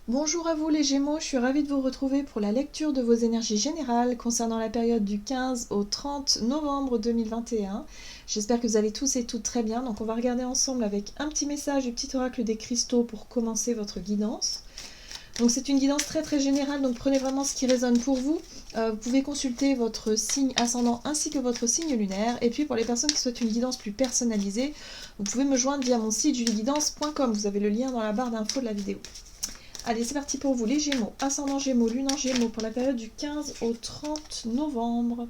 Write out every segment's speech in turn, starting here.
Bonjour à vous les Gémeaux, je suis ravie de vous retrouver pour la lecture de vos énergies générales concernant la période du 15 au 30 novembre 2021. J'espère que vous allez tous et toutes très bien, donc on va regarder ensemble avec un petit message du petit oracle des cristaux pour commencer votre guidance. Donc c'est une guidance très générale, donc prenez vraiment ce qui résonne pour vous. Vous pouvez consulter votre signe ascendant ainsi que votre signe lunaire. Et puis pour les personnes qui souhaitent une guidance plus personnalisée, vous pouvez me joindre via mon site julieguidance.com. Vous avez le lien dans la barre d'infos de la vidéo. Allez, c'est parti pour vous les Gémeaux, ascendant Gémeaux, lune en Gémeaux pour la période du 15 au 30 novembre.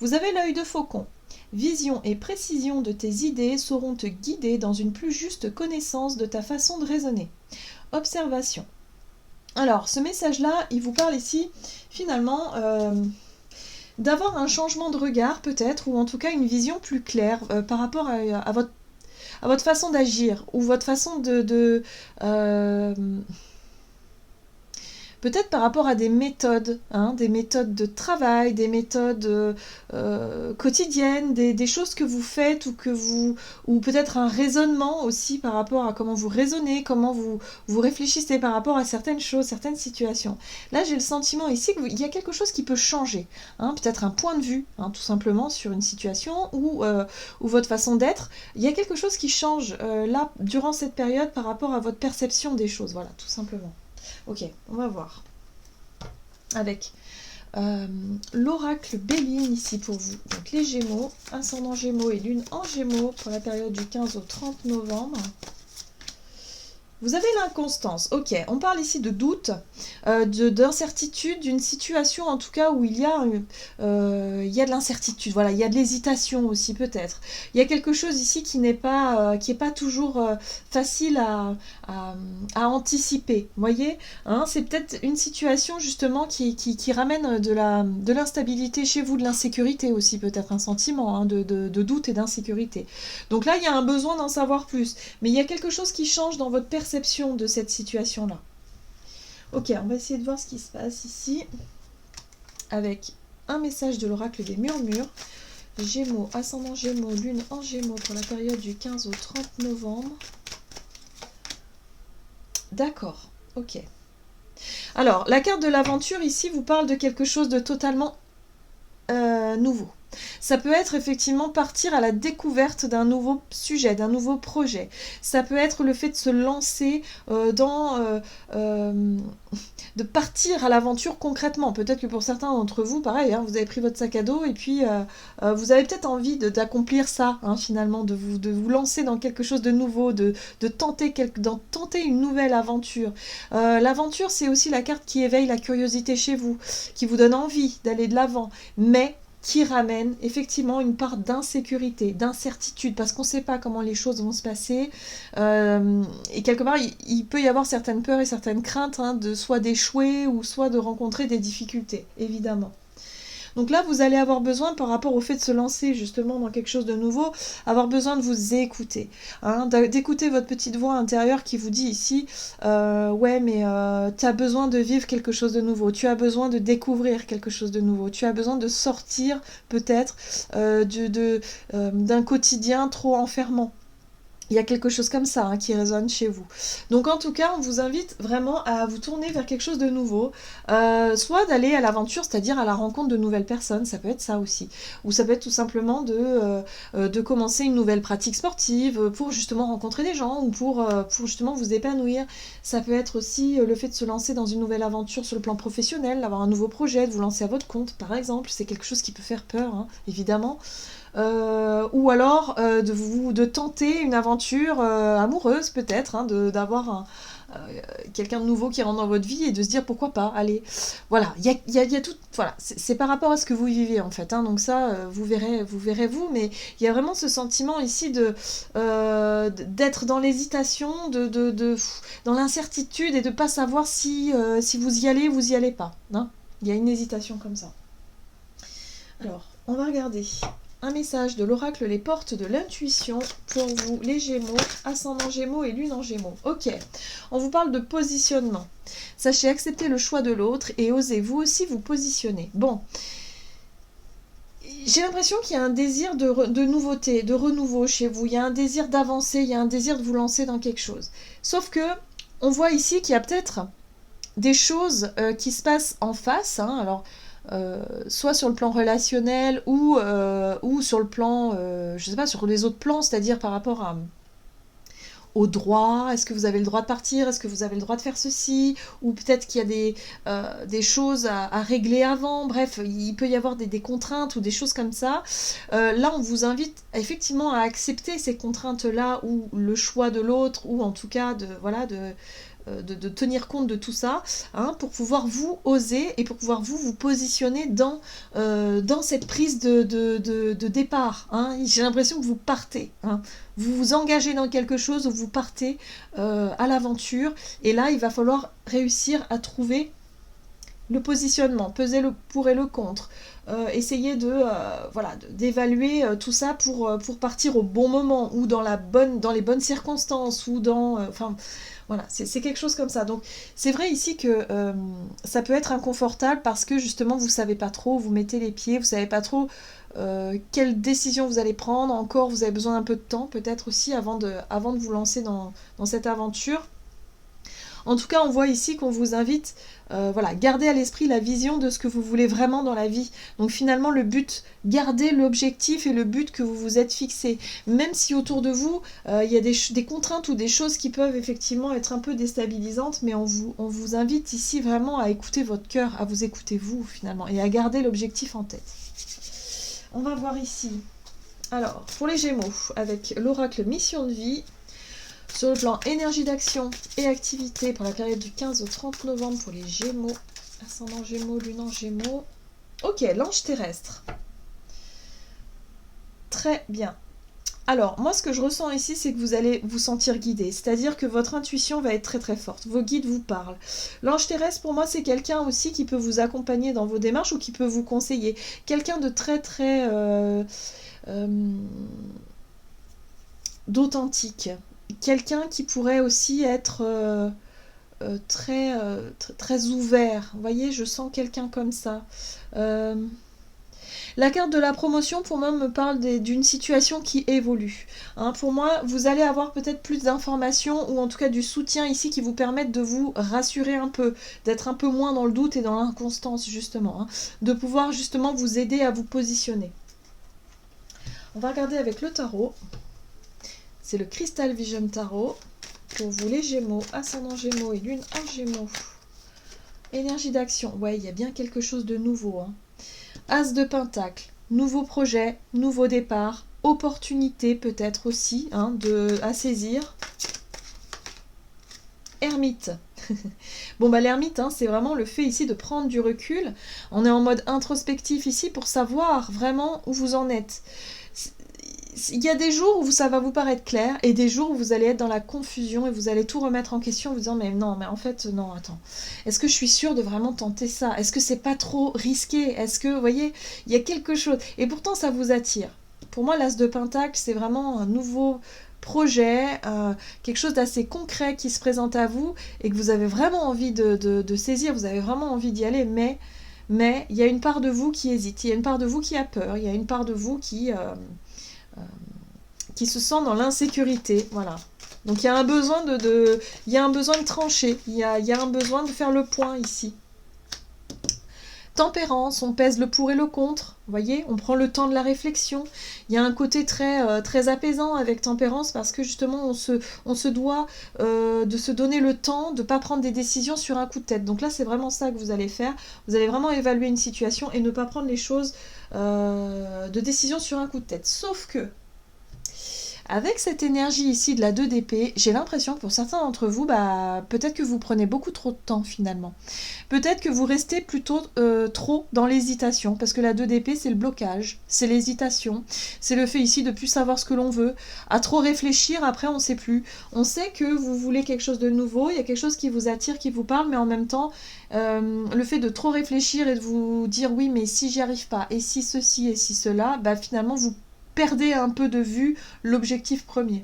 Vous avez l'œil de faucon. Vision et précision de tes idées sauront te guider dans une plus juste connaissance de ta façon de raisonner. Observation. Alors, ce message-là, il vous parle ici, finalement, d'avoir un changement de regard, peut-être, ou en tout cas une vision plus claire par rapport à votre façon d'agir, ou votre façon peut-être par rapport à des méthodes de travail, des méthodes quotidiennes, des choses que vous faites ou peut-être un raisonnement aussi par rapport à comment vous raisonnez, comment vous réfléchissez par rapport à certaines choses, certaines situations. Là, j'ai le sentiment ici qu'il y a quelque chose qui peut changer, peut-être un point de vue, tout simplement, sur une situation ou votre façon d'être. Il y a quelque chose qui change là, durant cette période par rapport à votre perception des choses, voilà, tout simplement. Ok, on va voir. Avec l'oracle Béline ici pour vous. Donc les Gémeaux, ascendant Gémeaux et lune en Gémeaux pour la période du 15 au 30 novembre. Vous avez l'inconstance, ok, on parle ici de doute, d'incertitude, d'une situation en tout cas où il y a de l'incertitude, voilà, il y a de l'hésitation aussi peut-être. Il y a quelque chose ici qui n'est pas toujours facile à anticiper, vous voyez, c'est peut-être une situation justement qui ramène de l'instabilité chez vous, de l'insécurité aussi peut-être, un sentiment de doute et d'insécurité. Donc là, il y a un besoin d'en savoir plus, mais il y a quelque chose qui change dans votre perception de cette situation-là. Ok, on va essayer de voir ce qui se passe ici avec un message de l'oracle des murmures. Gémeaux, ascendant Gémeaux, lune en Gémeaux pour la période du 15 au 30 novembre. D'accord, ok. Alors, la carte de l'aventure ici vous parle de quelque chose de totalement nouveau. Ça peut être effectivement partir à la découverte d'un nouveau sujet, d'un nouveau projet. Ça peut être le fait de se lancer de partir à l'aventure concrètement. Peut-être que pour certains d'entre vous, pareil, vous avez pris votre sac à dos et puis vous avez peut-être envie d'accomplir ça, finalement, de vous lancer dans quelque chose de nouveau, de tenter une nouvelle aventure. L'aventure, c'est aussi la carte qui éveille la curiosité chez vous, qui vous donne envie d'aller de l'avant, mais qui ramène effectivement une part d'insécurité, d'incertitude, parce qu'on ne sait pas comment les choses vont se passer. Et quelque part, il peut y avoir certaines peurs et certaines craintes de soit d'échouer ou soit de rencontrer des difficultés, évidemment. Donc là, vous allez avoir besoin, par rapport au fait de se lancer justement dans quelque chose de nouveau, avoir besoin de vous écouter, d'écouter votre petite voix intérieure qui vous dit ici, ouais, mais tu as besoin de vivre quelque chose de nouveau, tu as besoin de découvrir quelque chose de nouveau, tu as besoin de sortir peut-être d'un quotidien trop enfermant. Il y a quelque chose comme ça qui résonne chez vous. Donc en tout cas, on vous invite vraiment à vous tourner vers quelque chose de nouveau. Soit d'aller à l'aventure, c'est-à-dire à la rencontre de nouvelles personnes, ça peut être ça aussi. Ou ça peut être tout simplement de commencer une nouvelle pratique sportive pour justement rencontrer des gens ou pour justement vous épanouir. Ça peut être aussi le fait de se lancer dans une nouvelle aventure sur le plan professionnel, d'avoir un nouveau projet, de vous lancer à votre compte par exemple. C'est quelque chose qui peut faire peur, évidemment. Ou alors de tenter une aventure amoureuse peut-être, d'avoir quelqu'un de nouveau qui rentre dans votre vie et de se dire pourquoi pas, allez, voilà, il y a tout, voilà, c'est par rapport à ce que vous vivez en fait, donc ça vous verrez vous, mais il y a vraiment ce sentiment ici d'être dans l'hésitation, dans l'incertitude et de pas savoir si vous y allez pas, il y a une hésitation comme ça. Alors, on va regarder un message de l'oracle Les Portes de l'Intuition pour vous, les Gémeaux, ascendant Gémeaux et lune en Gémeaux. Ok, on vous parle de positionnement. Sachez accepter le choix de l'autre et osez vous aussi vous positionner. Bon, j'ai l'impression qu'il y a un désir de nouveauté, de renouveau chez vous. Il y a un désir d'avancer, il y a un désir de vous lancer dans quelque chose. Sauf que, on voit ici qu'il y a peut-être des choses qui se passent en face, hein, alors soit sur le plan relationnel ou sur le plan, je sais pas, sur les autres plans, c'est-à-dire par rapport au droit, est-ce que vous avez le droit de partir, est-ce que vous avez le droit de faire ceci, ou peut-être qu'il y a des choses à régler avant, bref, il peut y avoir des contraintes ou des choses comme ça. Là, on vous invite effectivement à accepter ces contraintes-là, ou le choix de l'autre, ou en tout cas de tenir compte de tout ça, hein, pour pouvoir vous oser et pour pouvoir vous positionner dans cette prise de départ. Hein. J'ai l'impression que vous partez. Hein. Vous vous engagez dans quelque chose, vous partez à l'aventure. Et là, il va falloir réussir à trouver le positionnement, peser le pour et le contre, essayer d'évaluer tout ça pour partir au bon moment, ou dans les bonnes circonstances, ou enfin, voilà, c'est quelque chose comme ça. Donc, c'est vrai ici que ça peut être inconfortable parce que justement, vous savez pas trop où vous mettez les pieds, vous savez pas trop quelle décision vous allez prendre. Encore, vous avez besoin d'un peu de temps, peut-être aussi, avant de vous lancer dans cette aventure. En tout cas, on voit ici qu'on vous invite, gardez à l'esprit la vision de ce que vous voulez vraiment dans la vie. Donc finalement, le but, gardez l'objectif et le but que vous vous êtes fixé. Même si autour de vous, il y a des contraintes ou des choses qui peuvent effectivement être un peu déstabilisantes, mais on vous invite ici vraiment à écouter votre cœur, à vous écouter vous finalement, et à garder l'objectif en tête. On va voir ici. Alors, pour les Gémeaux, avec l'oracle Mission de vie, sur le plan énergie d'action et activité pour la période du 15 au 30 novembre pour les Gémeaux, ascendant Gémeaux, lune en Gémeaux. Ok, l'ange terrestre. Très bien. Alors, moi, ce que je ressens ici, c'est que vous allez vous sentir guidé. C'est-à-dire que votre intuition va être très très forte. Vos guides vous parlent. L'ange terrestre, pour moi, c'est quelqu'un aussi qui peut vous accompagner dans vos démarches ou qui peut vous conseiller. Quelqu'un de très très d'authentique. Quelqu'un qui pourrait aussi être très ouvert. Vous voyez, je sens quelqu'un comme ça. La carte de la promotion, pour moi, me parle d'une situation qui évolue. Hein, pour moi, vous allez avoir peut-être plus d'informations, ou en tout cas du soutien ici qui vous permettent de vous rassurer un peu, d'être un peu moins dans le doute et dans l'inconstance, justement. Hein, de pouvoir justement vous aider à vous positionner. On va regarder avec le tarot. C'est le Crystal Vision Tarot. Pour vous les Gémeaux, ascendant Gémeaux et lune en Gémeaux. Énergie d'action. Ouais, il y a bien quelque chose de nouveau. Hein. As de Pentacle. Nouveau projet, nouveau départ. Opportunité peut-être aussi à saisir. Ermite. Bon bah l'ermite, c'est vraiment le fait ici de prendre du recul. On est en mode introspectif ici pour savoir vraiment où vous en êtes. Il y a des jours où ça va vous paraître clair et des jours où vous allez être dans la confusion et vous allez tout remettre en question en vous disant mais non, mais en fait non, attends, est-ce que je suis sûre de vraiment tenter ça? Est-ce que c'est pas trop risqué? Est-ce que, vous voyez, il y a quelque chose et pourtant ça vous attire. Pour moi, l'As de Pentacle, c'est vraiment un nouveau projet, quelque chose d'assez concret qui se présente à vous et que vous avez vraiment envie de saisir, vous avez vraiment envie d'y aller, mais il y a une part de vous qui hésite, il y a une part de vous qui a peur, il y a une part de vous qui se sent dans l'insécurité, voilà. Donc il y a un besoin il y a un besoin de trancher, il y a un besoin de faire le point ici. Tempérance, on pèse le pour et le contre, vous voyez, on prend le temps de la réflexion. Il y a un côté très apaisant avec tempérance parce que justement on se doit de se donner le temps de ne pas prendre des décisions sur un coup de tête. Donc là c'est vraiment ça que vous allez faire, vous allez vraiment évaluer une situation et ne pas prendre les choses de décision sur un coup de tête. Sauf que avec cette énergie ici de la 2 d'épée, j'ai l'impression que pour certains d'entre vous, peut-être que vous prenez beaucoup trop de temps finalement. Peut-être que vous restez plutôt trop dans l'hésitation, parce que la 2 d'épée, c'est le blocage, c'est l'hésitation, c'est le fait ici de ne plus savoir ce que l'on veut, à trop réfléchir, après on ne sait plus. On sait que vous voulez quelque chose de nouveau, il y a quelque chose qui vous attire, qui vous parle, mais en même temps, le fait de trop réfléchir et de vous dire oui, mais si j'y arrive pas, et si ceci, et si cela, finalement vous perdez un peu de vue l'objectif premier.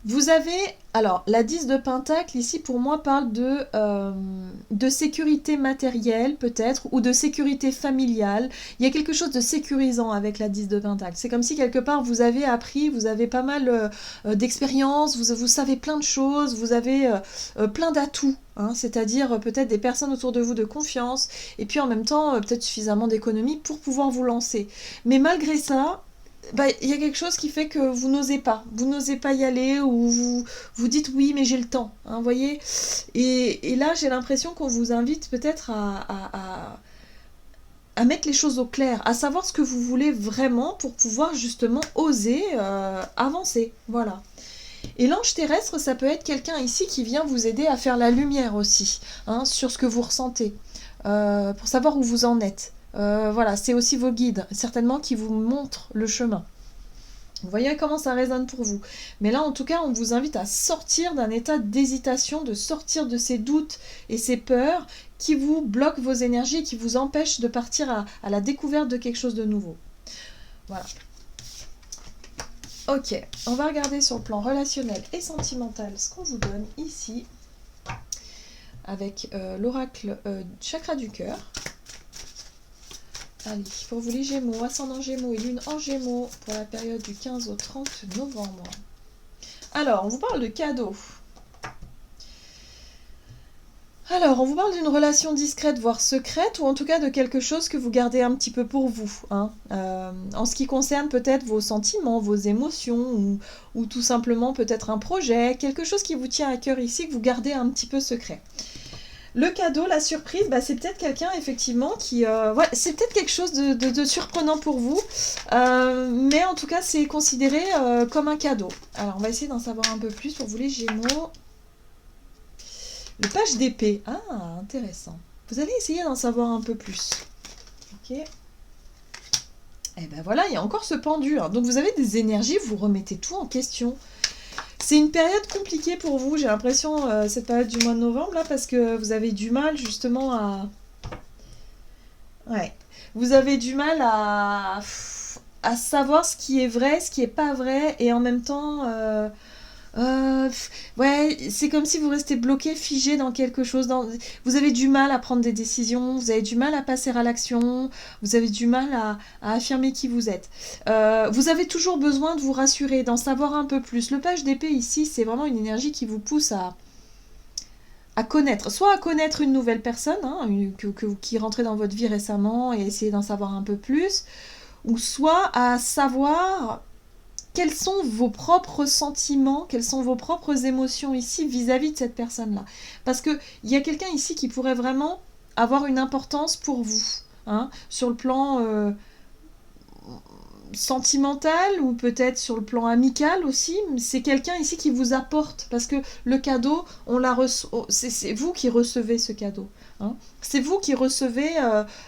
Vous avez, alors la 10 de Pentacle ici pour moi parle de sécurité matérielle peut-être ou de sécurité familiale. Il y a quelque chose de sécurisant avec la 10 de Pentacle. C'est comme si quelque part vous avez appris, vous avez pas mal d'expérience, vous savez plein de choses, vous avez plein d'atouts. Hein, c'est-à-dire peut-être des personnes autour de vous de confiance et puis en même temps peut-être suffisamment d'économie pour pouvoir vous lancer. Mais malgré ça, bah, il y a quelque chose qui fait que vous n'osez pas y aller ou vous dites oui mais j'ai le temps, hein, voyez. Et là j'ai l'impression qu'on vous invite peut-être à mettre les choses au clair, à savoir ce que vous voulez vraiment pour pouvoir justement oser avancer, voilà. Et l'ange terrestre, ça peut être quelqu'un ici qui vient vous aider à faire la lumière aussi, hein, sur ce que vous ressentez, pour savoir où vous en êtes. Voilà, c'est aussi vos guides, certainement, qui vous montrent le chemin. Vous voyez comment ça résonne pour vous. Mais là, en tout cas, on vous invite à sortir d'un état d'hésitation, de sortir de ces doutes et ces peurs qui vous bloquent vos énergies et qui vous empêchent de partir à la découverte de quelque chose de nouveau. Voilà. Ok, on va regarder sur le plan relationnel et sentimental ce qu'on vous donne ici avec l'oracle chakra du cœur. Allez, pour vous les Gémeaux, ascendant Gémeaux et lune en Gémeaux pour la période du 15 au 30 novembre. Alors, on vous parle de cadeaux. Alors, on vous parle d'une relation discrète, voire secrète, ou en tout cas de quelque chose que vous gardez un petit peu pour vous. Hein. En ce qui concerne peut-être vos sentiments, vos émotions, ou tout simplement peut-être un projet, quelque chose qui vous tient à cœur ici, que vous gardez un petit peu secret. Le cadeau, la surprise, bah, c'est peut-être quelqu'un effectivement qui... ouais, c'est peut-être quelque chose de surprenant pour vous, mais en tout cas c'est considéré comme un cadeau. Alors on va essayer d'en savoir un peu plus pour vous les Gémeaux. Le page d'épée. Ah, intéressant. Vous allez essayer d'en savoir un peu plus. Ok. Et ben voilà, il y a encore ce pendu. Hein. Donc vous avez des énergies, vous remettez tout en question. C'est une période compliquée pour vous, j'ai l'impression, cette période du mois de novembre, là, parce que vous avez du mal justement à... Ouais. Vous avez du mal à savoir ce qui est vrai, ce qui est pas vrai, et en même temps... ouais, c'est comme si vous restez bloqué, figé dans quelque chose. Vous avez du mal à prendre des décisions, vous avez du mal à passer à l'action, vous avez du mal à affirmer qui vous êtes. Vous avez toujours besoin de vous rassurer, d'en savoir un peu plus. Le page d'épée ici, c'est vraiment une énergie qui vous pousse à connaître, soit à connaître une nouvelle personne, hein, qui rentrait dans votre vie récemment et essayer d'en savoir un peu plus, ou soit à savoir quels sont vos propres sentiments, quelles sont vos propres émotions ici vis-à-vis de cette personne-là. Parce qu'il y a quelqu'un ici qui pourrait vraiment avoir une importance pour vous, hein, sur le plan sentimental ou peut-être sur le plan amical aussi. C'est quelqu'un ici qui vous apporte, parce que le cadeau, c'est vous qui recevez ce cadeau. Hein. C'est vous qui recevez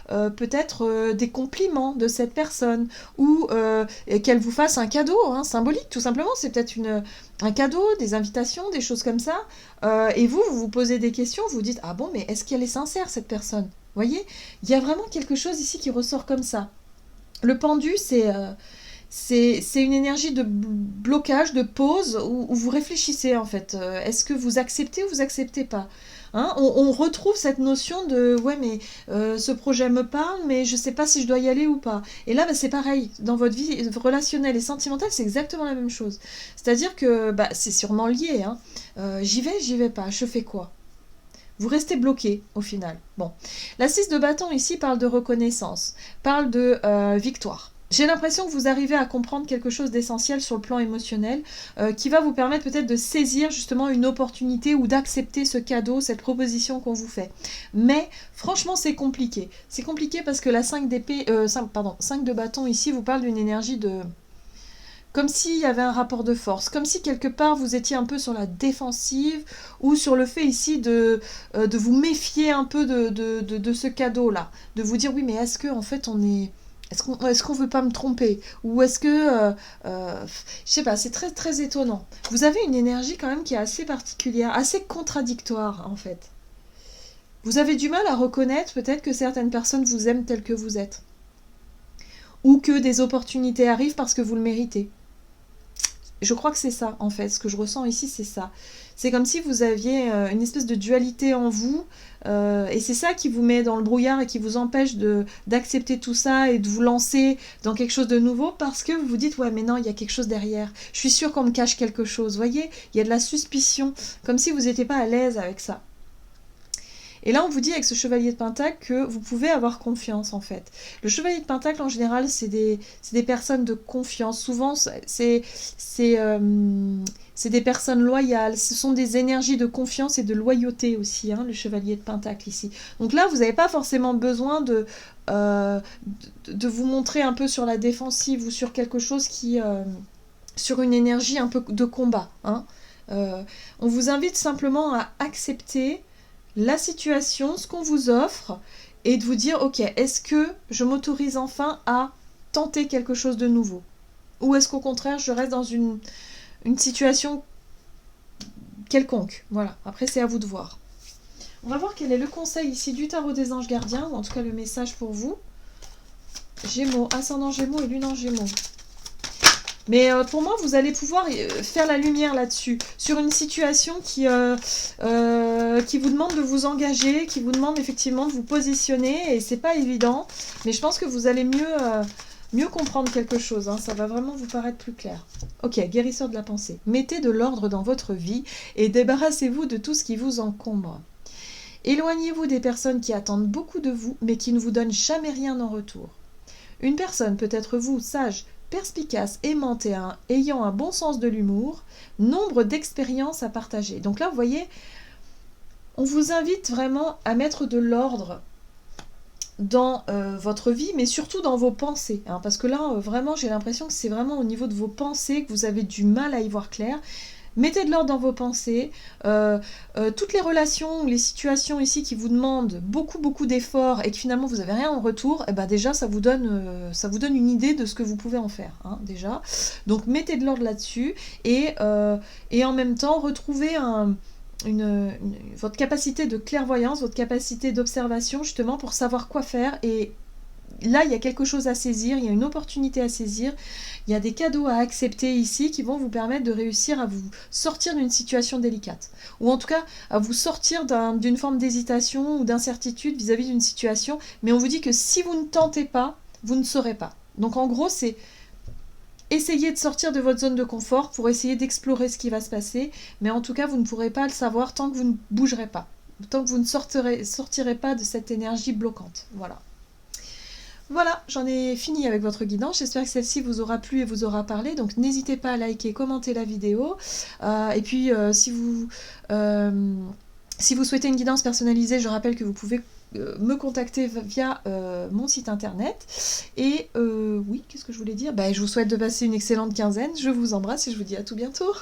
peut-être des compliments de cette personne ou qu'elle vous fasse un cadeau, hein, symbolique tout simplement. C'est peut-être un cadeau, des invitations, des choses comme ça. Et vous vous posez des questions, vous dites ah bon, mais est-ce qu'elle est sincère cette personne? Vous voyez, il y a vraiment quelque chose ici qui ressort comme ça. Le pendu, c'est une énergie de blocage, de pause, où vous réfléchissez en fait. Est-ce que vous acceptez ou vous acceptez pas? Hein, on retrouve cette notion de ouais mais ce projet me parle mais je sais pas si je dois y aller ou pas. Et là bah, c'est pareil, dans votre vie relationnelle et sentimentale c'est exactement la même chose. C'est-à-dire que bah, c'est sûrement lié. Hein. J'y vais pas, je fais quoi? Vous restez bloqué au final. Bon, la 6 de bâton ici parle de reconnaissance, parle de victoire. J'ai l'impression que vous arrivez à comprendre quelque chose d'essentiel sur le plan émotionnel qui va vous permettre peut-être de saisir justement une opportunité ou d'accepter ce cadeau, cette proposition qu'on vous fait. Mais franchement, c'est compliqué. C'est compliqué parce que la 5 d'épée, 5 de bâton ici vous parle d'une énergie de... Comme s'il y avait un rapport de force, comme si quelque part vous étiez un peu sur la défensive ou sur le fait ici de vous méfier un peu de ce cadeau-là. De vous dire oui mais est-ce que en fait on est... Est-ce qu'on veut pas me tromper? Ou est-ce que... je sais pas, c'est très très étonnant. Vous avez une énergie quand même qui est assez particulière, assez contradictoire en fait. Vous avez du mal à reconnaître peut-être que certaines personnes vous aiment tel que vous êtes. Ou que des opportunités arrivent parce que vous le méritez. Je crois que c'est ça, en fait. Ce que je ressens ici, c'est ça. C'est comme si vous aviez une espèce de dualité en vous, et c'est ça qui vous met dans le brouillard et qui vous empêche d'accepter tout ça et de vous lancer dans quelque chose de nouveau parce que vous vous dites, ouais, mais non, il y a quelque chose derrière. Je suis sûre qu'on me cache quelque chose. Vous voyez, il y a de la suspicion, comme si vous n'étiez pas à l'aise avec ça. Et là, on vous dit avec ce chevalier de Pentacle que vous pouvez avoir confiance, en fait. Le chevalier de Pentacle, en général, c'est des personnes de confiance. Souvent, c'est des personnes loyales. Ce sont des énergies de confiance et de loyauté aussi, hein, le chevalier de Pentacle ici. Donc là, vous n'avez pas forcément besoin euh, de vous montrer un peu sur la défensive ou sur quelque chose sur une énergie un peu de combat, hein. On vous invite simplement à accepter la situation, ce qu'on vous offre, et de vous dire, ok, est-ce que je m'autorise enfin à tenter quelque chose de nouveau? Ou est-ce qu'au contraire, je reste dans une situation quelconque? Voilà, après c'est à vous de voir. On va voir quel est le conseil ici du tarot des anges gardiens, ou en tout cas le message pour vous. Gémeaux, ascendant Gémeaux et lune en Gémeaux. Mais pour moi, vous allez pouvoir faire la lumière là-dessus, sur une situation qui vous demande de vous engager, qui vous demande effectivement de vous positionner, et c'est pas évident, mais je pense que vous allez mieux comprendre quelque chose, hein, ça va vraiment vous paraître plus clair. Ok, guérisseur de la pensée. Mettez de l'ordre dans votre vie et débarrassez-vous de tout ce qui vous encombre. Éloignez-vous des personnes qui attendent beaucoup de vous, mais qui ne vous donnent jamais rien en retour. Une personne peut être vous, sage, perspicace, aimante et ayant un bon sens de l'humour, nombre d'expériences à partager. Donc là, vous voyez, on vous invite vraiment à mettre de l'ordre dans votre vie, mais surtout dans vos pensées, hein, parce que là, vraiment, j'ai l'impression que c'est vraiment au niveau de vos pensées que vous avez du mal à y voir clair. Mettez de l'ordre dans vos pensées. Toutes les relations ou les situations ici qui vous demandent beaucoup d'efforts et que finalement vous n'avez rien en retour, eh ben déjà ça vous donne une idée de ce que vous pouvez en faire, hein, déjà. Donc mettez de l'ordre là-dessus et en même temps retrouvez votre capacité de clairvoyance, votre capacité d'observation justement pour savoir quoi faire. Et là, il y a quelque chose à saisir, il y a une opportunité à saisir, il y a des cadeaux à accepter ici qui vont vous permettre de réussir à vous sortir d'une situation délicate. Ou en tout cas, à vous sortir d'une forme d'hésitation ou d'incertitude vis-à-vis d'une situation. Mais on vous dit que si vous ne tentez pas, vous ne saurez pas. Donc en gros, c'est essayer de sortir de votre zone de confort pour essayer d'explorer ce qui va se passer. Mais en tout cas, vous ne pourrez pas le savoir tant que vous ne bougerez pas. Tant que vous ne sortirez pas de cette énergie bloquante. Voilà. Voilà, j'en ai fini avec votre guidance. J'espère que celle-ci vous aura plu et vous aura parlé. Donc n'hésitez pas à liker, commenter la vidéo. Et puis si vous souhaitez une guidance personnalisée, je rappelle que vous pouvez me contacter via mon site internet. Et oui, qu'est-ce que je voulais dire? Je vous souhaite de passer une excellente quinzaine. Je vous embrasse et je vous dis à tout bientôt.